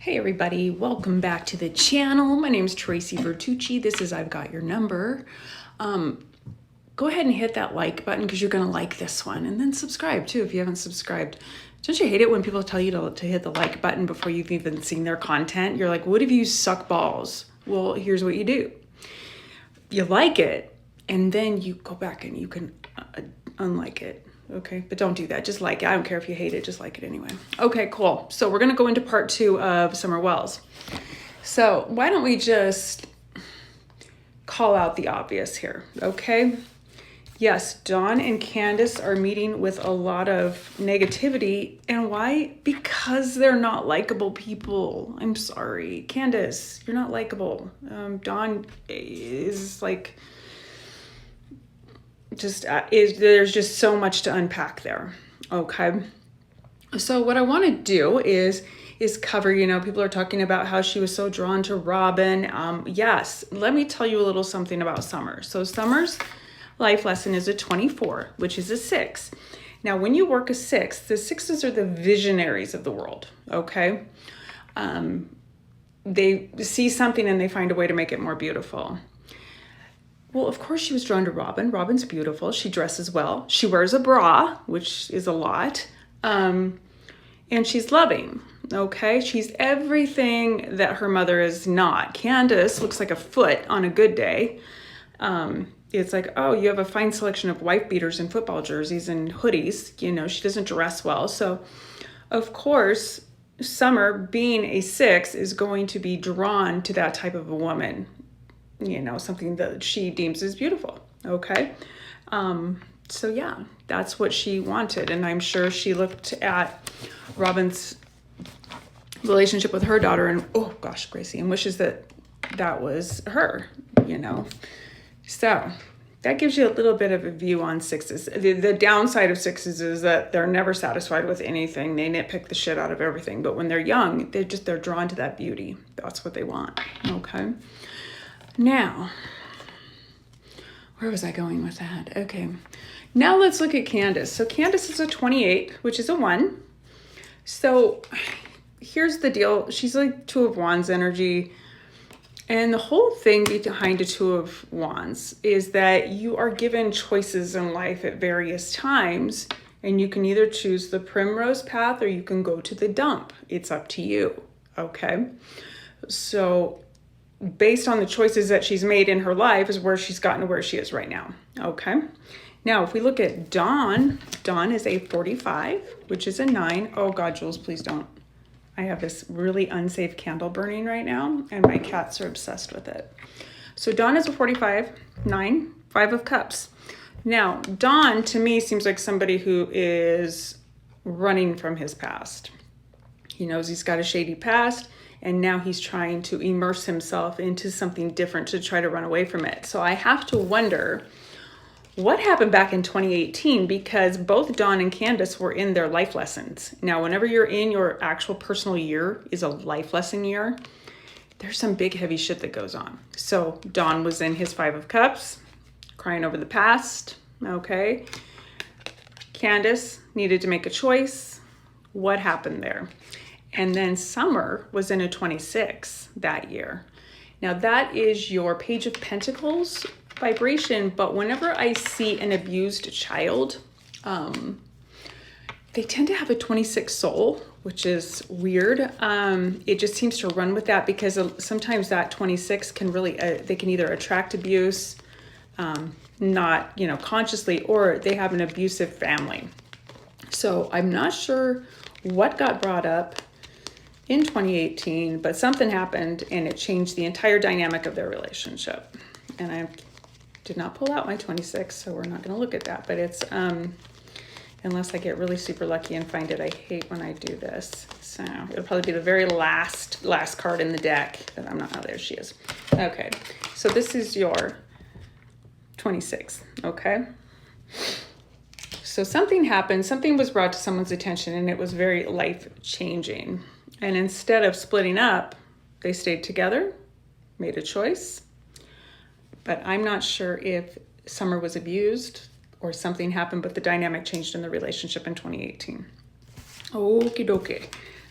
Hey everybody, welcome back to the channel. My name is Tracy Vertucci. This is I've Got Your Number. Go ahead and hit that like button because you're gonna like this one, and then subscribe too if you haven't subscribed. Don't you hate it when people tell you to hit the like button before you've even seen their content? You're like, what if you suck balls? Well, here's what you do. You like it, and then you go back and you can unlike it. Okay, but don't do that. Just like it. I don't care if you hate it, just like it anyway. Okay, cool. So we're going to go into part 2 of Summer Wells. So why don't we just call out the obvious here, okay? Yes, Dawn and Candace are meeting with a lot of negativity. And why? Because they're not likable people. I'm sorry. Candace, you're not likable. Dawn is like... there's just so much to unpack there. Okay, so what I want to do is cover, people are talking about how she was so drawn to Robin. Yes, let me tell you a little something about Summer. So Summer's life lesson is a 24, which is a 6. Now when you work a 6, the 6s are the visionaries of the world. Okay, they see something and they find a way to make it more beautiful. Well, of course she was drawn to Robin. Robin's beautiful. She dresses well. She wears a bra, which is a lot. And she's loving, okay? She's everything that her mother is not. Candace looks like a foot on a good day. It's like, oh, you have a fine selection of wife beaters and football jerseys and hoodies. She doesn't dress well. So, of course, Summer, being a 6, is going to be drawn to that type of a woman. Something that she deems as beautiful. Okay. So yeah, that's what she wanted. And I'm sure she looked at Robin's relationship with her daughter and, oh gosh, Gracie, and wishes that was her, So that gives you a little bit of a view on 6s. The downside of 6s is that they're never satisfied with anything. They nitpick the shit out of everything. But when they're young, they're drawn to that beauty. That's what they want. Okay. Now, where was I going with that? Okay, now let's look at Candace. So Candace is a 28, which is a 1. So here's the deal. She's like 2 of Wands energy. And the whole thing behind a 2 of Wands is that you are given choices in life at various times. And you can either choose the primrose path or you can go to the dump. It's up to you, okay? So... based on the choices that she's made in her life is where she's gotten to where she is right now. Okay. Now, if we look at Dawn is a 45, which is a 9. Oh God, Jules, please don't. I have this really unsafe candle burning right now and my cats are obsessed with it. So Dawn is a 45, 9, 5 of cups. Now, Dawn to me seems like somebody who is running from his past. He knows he's got a shady past. And now he's trying to immerse himself into something different to try to run away from it. So I have to wonder what happened back in 2018, because both Dawn and Candace were in their life lessons. Now, whenever you're in your actual personal year is a life lesson year, there's some big heavy shit that goes on. So Dawn was in his 5 of cups, crying over the past. Okay. Candace needed to make a choice. What happened there? And then Summer was in a 26 that year. Now that is your Page of Pentacles vibration, but whenever I see an abused child, they tend to have a 26 soul, which is weird. It just seems to run with that because sometimes that 26 can really, they can either attract abuse, not, consciously, or they have an abusive family. So I'm not sure what got brought up in 2018, but something happened and it changed the entire dynamic of their relationship. And I did not pull out my 26, so we're not going to look at that. But it's, unless I get really super lucky and find it. I hate when I do this. So it'll probably be the very last card in the deck. But I'm not, oh, there she is. Okay, so this is your 26, okay? So something happened, something was brought to someone's attention and it was very life-changing. And instead of splitting up, they stayed together, made a choice. But I'm not sure if Summer was abused or something happened, but the dynamic changed in the relationship in 2018. Okie dokie.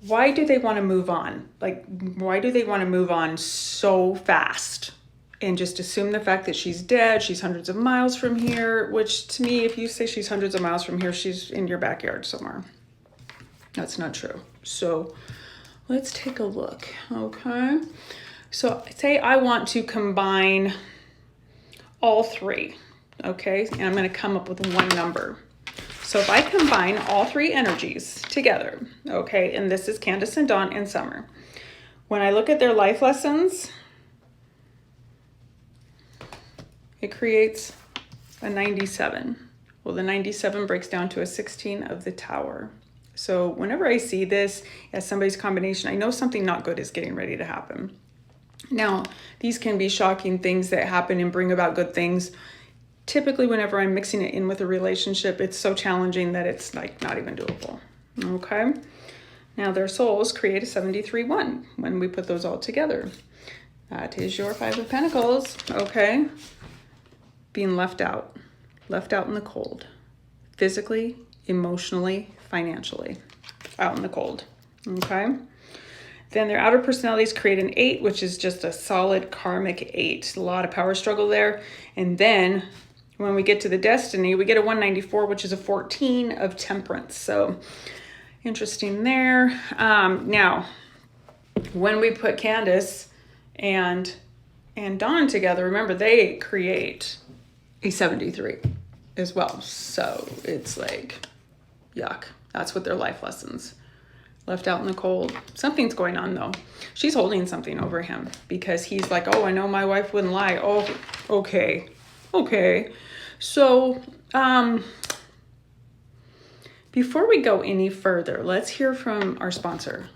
why do they want to move on? Like, why do they want to move on so fast and just assume the fact that she's dead, she's hundreds of miles from here, which to me, if you say she's hundreds of miles from here, she's in your backyard somewhere. That's not true. So let's take a look, okay? So say I want to combine all three, okay? And I'm gonna come up with one number. So if I combine all three energies together, okay, and this is Candace and Dawn and Summer, when I look at their life lessons, it creates a 97. Well, the 97 breaks down to a 16 of the Tower. So whenever I see this as somebody's combination, I know something not good is getting ready to happen. Now, these can be shocking things that happen and bring about good things. Typically, whenever I'm mixing it in with a relationship, it's so challenging that it's like not even doable, okay? Now, their souls create a 73-1 when we put those all together. That is your 5 of Pentacles, okay? Being left out in the cold, physically, emotionally, financially, out in the cold, okay? Then their outer personalities create an 8, which is just a solid karmic 8. A lot of power struggle there. And then when we get to the destiny, we get a 194, which is a 14 of temperance. So interesting there. Now, when we put Candace and Dawn together, remember they create a 73 as well. So it's like, yuck. That's what their life lessons. Left out in the cold. Something's going on though. She's holding something over him because he's like, oh, I know my wife wouldn't lie. Oh, okay. Okay. So, before we go any further, let's hear from our sponsor.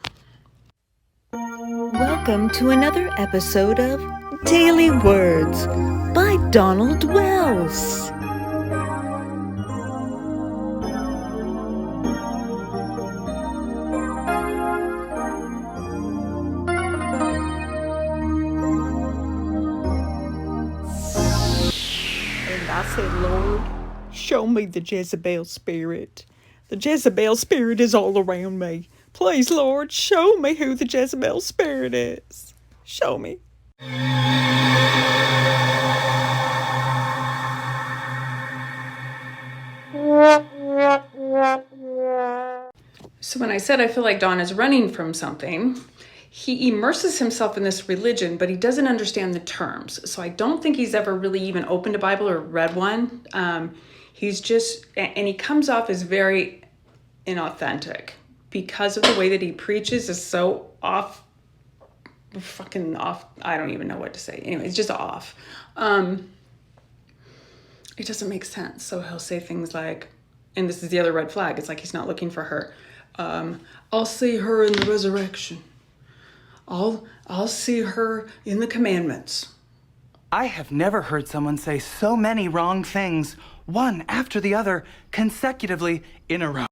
Welcome to another episode of Daily Words by Donald Wells. I said, Lord, show me the Jezebel spirit. The Jezebel spirit is all around me. Please, Lord, show me who the Jezebel spirit is. Show me. So when I said I feel like Dawn is running from something, he immerses himself in this religion, but he doesn't understand the terms. So I don't think he's ever really even opened a Bible or read one. He's just, and he comes off as very inauthentic because of the way that he preaches is so fucking off. I don't even know what to say. Anyway, it's just off. It doesn't make sense. So he'll say things like, and this is the other red flag. It's like he's not looking for her. I'll see her in the resurrection. I'll see her in the commandments. I have never heard someone say so many wrong things, one after the other, consecutively in a row.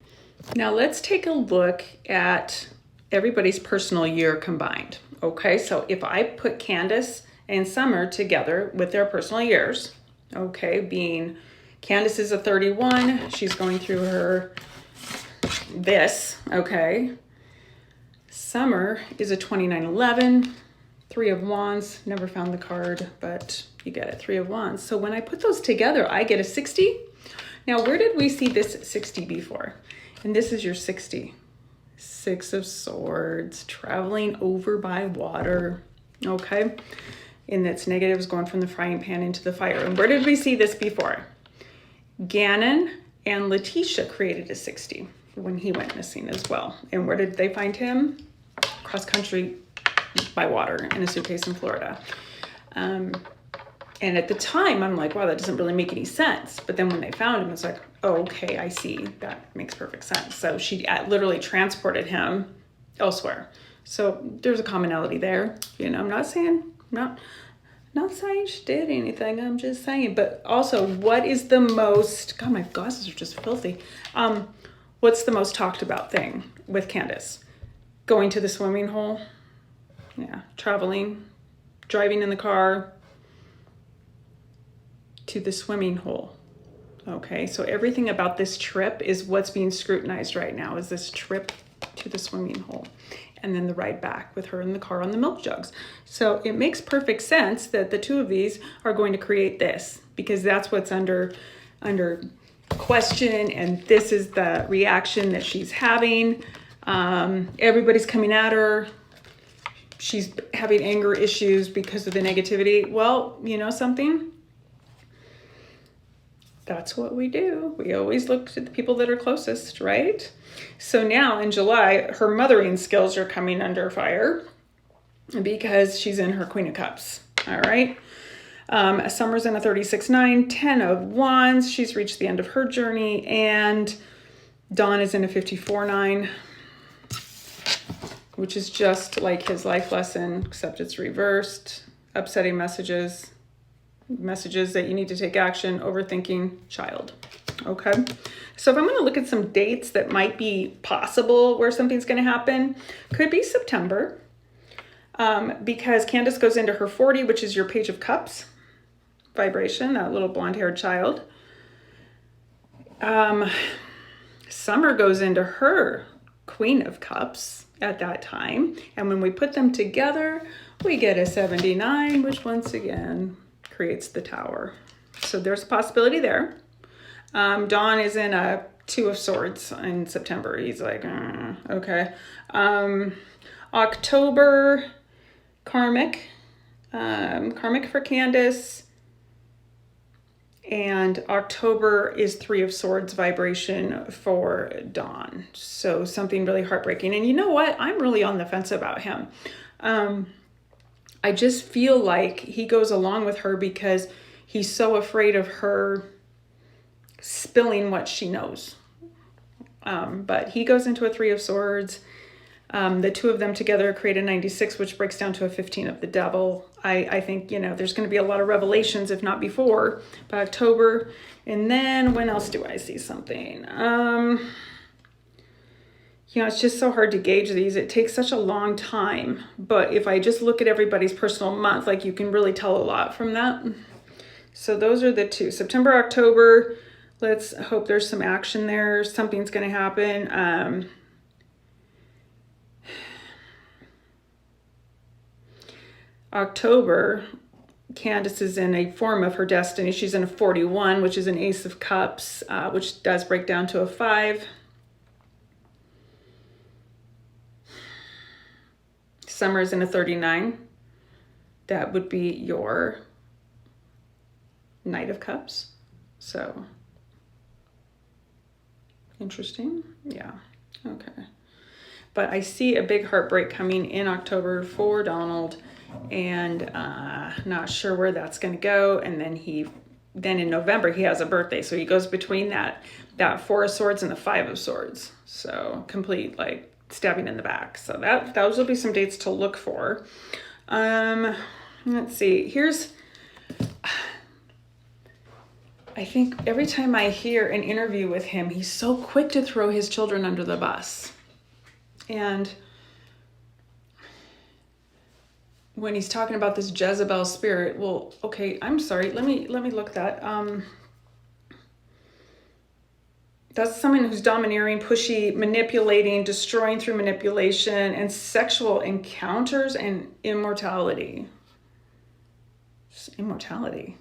Now let's take a look at everybody's personal year combined. Okay, so if I put Candace and Summer together with their personal years, okay, being Candace is a 31, she's going through her okay. Summer is a 2911, 3 of Wands, never found the card, but you get it, 3 of Wands. So when I put those together, I get a 60. Now, where did we see this 60 before? And this is your 60. 6 of Swords, traveling over by water, okay? And that's negatives going from the frying pan into the fire. And where did we see this before? Gannon and Letitia created a 60 when he went missing as well. And where did they find him? Cross country by water in a suitcase in Florida. And at the time, I'm like, wow, that doesn't really make any sense. But then when they found him, it's like, oh, okay, I see. That makes perfect sense. So she literally transported him elsewhere. So there's a commonality there. You know, I'm not saying she did anything. I'm just saying. But also, what is the most, God, my glasses are just filthy. What's the most talked about thing with Candace? Going to the swimming hole. Yeah, traveling, driving in the car to the swimming hole. Okay, so everything about this trip is what's being scrutinized right now, is this trip to the swimming hole, and then the ride back with her in the car on the milk jugs. So it makes perfect sense that the two of these are going to create this, because that's what's under question, and this is the reaction that she's having. Everybody's coming at her. She's having anger issues because of the negativity. Well, you know something? That's what we do. We always look at the people that are closest, right? So now in July, her mothering skills are coming under fire because she's in her Queen of Cups. All right. Summer's in a 36-9, 10 of Wands. She's reached the end of her journey. And Dawn is in a 54-9, which is just like his life lesson, except it's reversed. Upsetting messages that you need to take action, overthinking, child. Okay. So if I'm going to look at some dates that might be possible where something's going to happen, could be September, because Candace goes into her 40, which is your Page of Cups vibration, that little blonde-haired child. Summer goes into her Queen of Cups at that time. And when we put them together, we get a 79, which once again creates the Tower. So there's a possibility there. Dawn is in a 2 of Swords in September. He's like, okay. October, karmic for Candace. And October is 3 of Swords vibration for Dawn. So something really heartbreaking. And you know what? I'm really on the fence about him. I just feel like he goes along with her because he's so afraid of her spilling what she knows. But he goes into a 3 of Swords. The two of them together create a 96, which breaks down to a 15 of the Devil. I think, there's going to be a lot of revelations, if not before, by October. And then when else do I see something? It's just so hard to gauge these. It takes such a long time. But if I just look at everybody's personal month, you can really tell a lot from that. So those are the two. September, October. Let's hope there's some action there. Something's going to happen. October, Candace is in a form of her destiny. She's in a 41, which is an Ace of Cups, which does break down to a 5. Summer is in a 39. That would be your Knight of Cups. So, interesting. Yeah, okay. But I see a big heartbreak coming in October for Donald, and not sure where that's going to go. And then in November he has a birthday, so he goes between that 4 of Swords and the 5 of Swords. So complete stabbing in the back. So those will be some dates to look for. Let's see. I think every time I hear an interview with him, he's so quick to throw his children under the bus. And when he's talking about this Jezebel spirit, well, okay, I'm sorry. Let me look that. That's someone who's domineering, pushy, manipulating, destroying through manipulation, and sexual encounters and immortality. Immortality.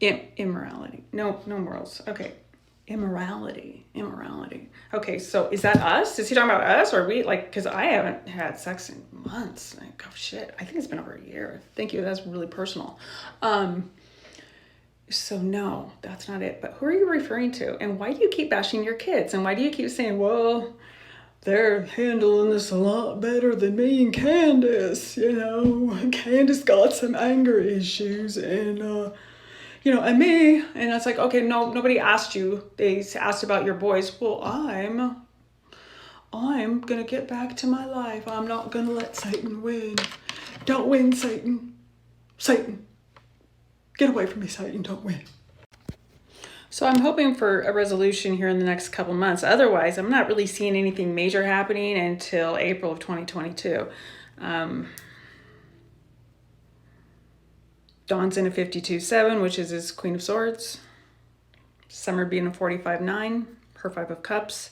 Immorality. No morals. Okay. Immorality. Okay, so is that us? Is he talking about us, or are we because I haven't had sex in months. Oh shit, I think it's been over a year. Thank you. That's really personal. So no, that's not it. But who are you referring to? And why do you keep bashing your kids? And why do you keep saying, well, they're handling this a lot better than me and Candace, Candace got some anger issues and and me. And it's like, okay, no, nobody asked you. They asked about your boys. Well, I'm going to get back to my life. I'm not going to let Satan win. Don't win, Satan. Satan. Get away from me, Satan. Don't win. So I'm hoping for a resolution here in the next couple months. Otherwise, I'm not really seeing anything major happening until April of 2022. Dawn's in a 52-7, which is his Queen of Swords. Summer being a 45-9, her 5 of Cups.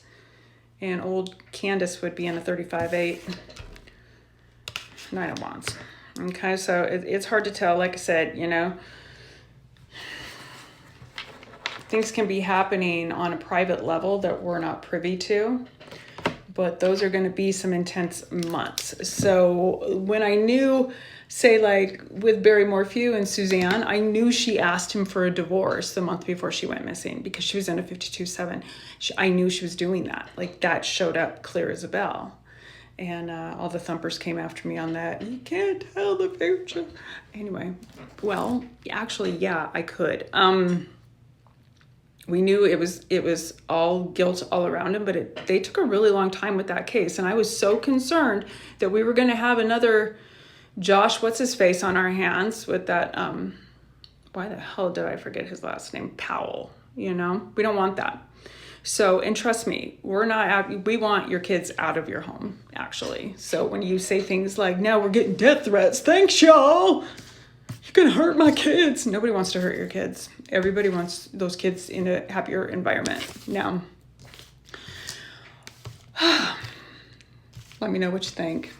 And old Candace would be in a 35-8. Nine of Wands. Okay, so it's hard to tell. Like I said, you know, things can be happening on a private level that we're not privy to, but those are going to be some intense months. So when I knew, say like with Barry Morphew and Suzanne, I knew she asked him for a divorce the month before she went missing because she was in a 52-7. I knew she was doing that. Like that showed up clear as a bell. And all the thumpers came after me on that. You can't tell the future. Anyway, well, actually, yeah, I could. We knew it was all guilt all around him, but they took a really long time with that case. And I was so concerned that we were going to have another Josh, what's his face, on our hands with that, why the hell did I forget his last name? Powell, you know? We don't want that. So, and trust me, we want your kids out of your home, actually. So when you say things like, now we're getting death threats, thanks y'all, you're gonna hurt my kids. Nobody wants to hurt your kids. Everybody wants those kids in a happier environment. Now, let me know what you think.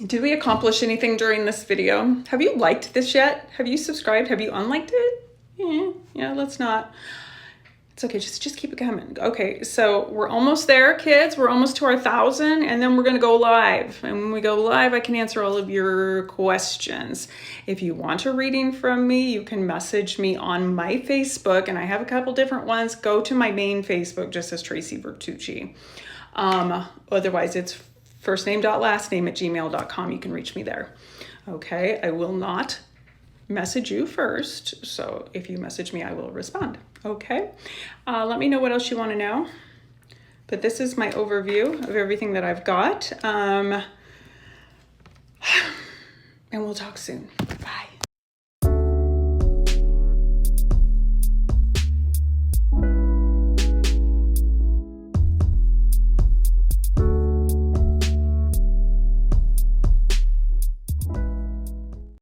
Did we accomplish anything during this video? Have you liked this yet? Have you subscribed? Have you unliked it? Yeah, let's not. It's okay, just keep it coming. Okay, so we're almost there, kids. We're almost to our 1,000, and then we're gonna go live. And when we go live, I can answer all of your questions. If you want a reading from me, you can message me on my Facebook, and I have a couple different ones. Go to my main Facebook, just as Tracy Bertucci. Otherwise, it's firstname.lastname@gmail.com. You can reach me there. Okay, I will not message you first, so if you message me, I will respond. Okay, let me know what else you want to know, but this is my overview of everything that I've got, and we'll talk soon.